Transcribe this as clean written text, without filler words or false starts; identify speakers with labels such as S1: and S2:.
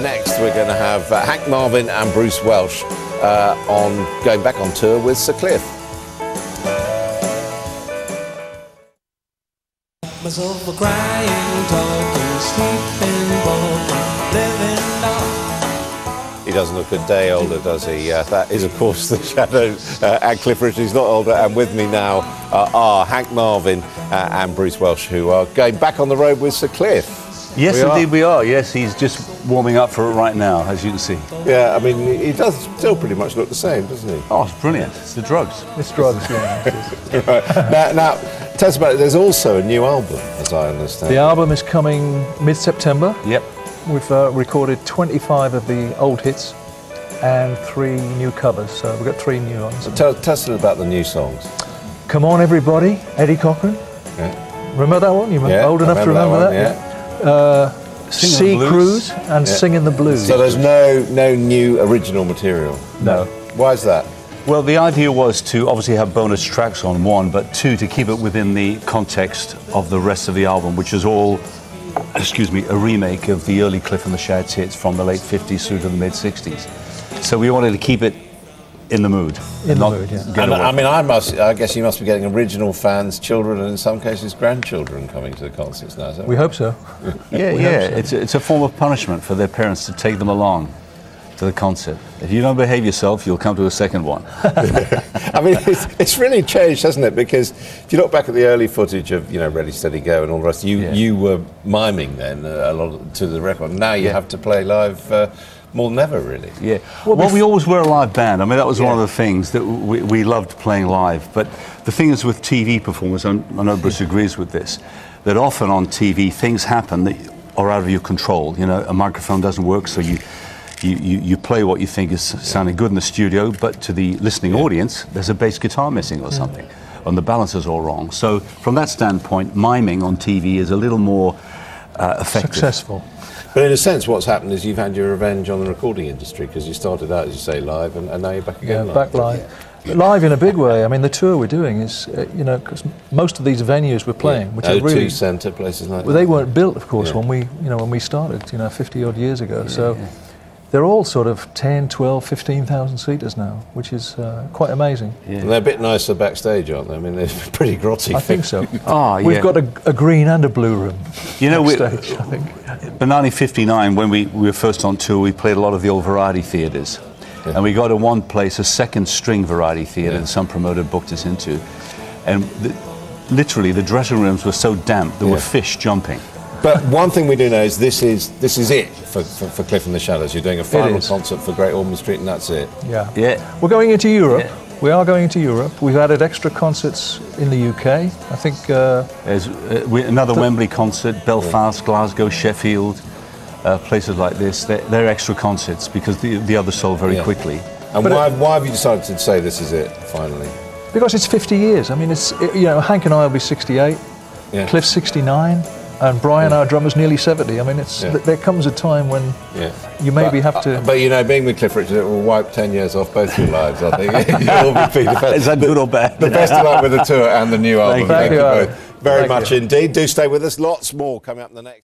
S1: Next we're going to have Hank Marvin and Bruce Welch going back on tour with Sir Cliff.
S2: Myself a crying, talking, sleeping, walking, living on.
S1: He doesn't look a day older, does he? That is, of course, the Shadows and Cliff Richard. He's not older. And with me now are Hank Marvin and Bruce Welch, who are going back on the road with Sir Cliff.
S3: Yes, indeed we are. Yes, he's just warming up for it right now, as you can see.
S1: Yeah, I mean, he does still pretty much look the same, doesn't he?
S3: Oh, it's brilliant. It's the drugs.
S4: It's drugs, yeah.
S1: Right. Now, tell us about it. There's also a new album, as I understand.
S4: The album is coming mid-September.
S3: Yep.
S4: We've recorded 25 of the old hits and 3 new covers, so we've got 3 new ones.
S1: So tell us a little about the new songs.
S4: Come On Everybody, Eddie Cochran.
S1: Yeah.
S4: Remember that one? You're old enough to remember that?
S1: Yeah.
S4: Sea Cruise and Singing the Blues.
S1: So there's no new original material?
S4: No.
S1: Why is that?
S3: Well, the idea was to obviously have bonus tracks on one, but 2, to keep it within the context of the rest of the album, which is all, a remake of the early Cliff and the Shads hits from the late 50s through to the mid 60s. So we wanted to keep it in the mood.
S4: In the mood, yeah.
S1: And, I mean, I guess you must be getting original fans, children, and in some cases grandchildren coming to the concerts now.
S4: We hope so.
S3: Yeah. It's a form of punishment for their parents to take them along to the concert. If you don't behave yourself, you'll come to a second one.
S1: I mean, it's really changed, hasn't it? Because if you look back at the early footage of, Ready, Steady, Go and all the rest, you were miming then a lot to the record. Now you have to play live more than ever, really.
S3: Yeah. Well, we always were a live band. I mean, that was one of the things that we loved playing live. But the thing is with TV performers, I know Bruce agrees with this, that often on TV things happen that are out of your control. A microphone doesn't work, so you play what you think is sounding good in the studio, but to the listening audience, there's a bass guitar missing or something, and the balance is all wrong. So from that standpoint, miming on TV is a little more effective.
S4: Successful.
S1: But in a sense, what's happened is you've had your revenge on the recording industry, because you started out, as you say, live, and now you're back again.
S4: Yeah, back live. Live in a big way. I mean, the tour we're doing is, because most of these venues we're playing, which are really
S1: O2 Centre, places like that.
S4: Well, they weren't built, of course, when we started, 50 odd years ago. They're all sort of 10, 12, 15,000 seaters now, which is quite amazing.
S1: Yeah. And they're a bit nicer backstage, aren't they? I mean, they're pretty grotty.
S4: I think so. We've got a green and a blue room backstage, I think.
S3: Banani 59, when we were first on tour, we played a lot of the old variety theatres. Yeah. And we got in one place, a second string variety theatre that some promoter booked us into. And literally, the dressing rooms were so damp, there were fish jumping.
S1: But one thing we do know is this is it for Cliff and the Shadows. You're doing a final concert for Great Ormond Street, and that's it.
S4: Yeah. We're going into Europe. Yeah. We are going into Europe. We've added extra concerts in the UK. I think
S3: there's another Wembley concert, Belfast, Glasgow, Sheffield, places like this. They're extra concerts because the others sold very quickly.
S1: And why have you decided to say this is it finally?
S4: Because it's 50 years. I mean, Hank and I will be 68. Cliff's 69. And Brian, our drummer's nearly 70. I mean, there comes a time when you maybe have to...
S1: But, being with Cliff Richard, it will wipe 10 years off both your lives, I think.
S3: Is that good or bad?
S1: The best of luck with the tour and the new album.
S4: Thank you
S1: both very much indeed. Do stay with us. Lots more coming up in the next...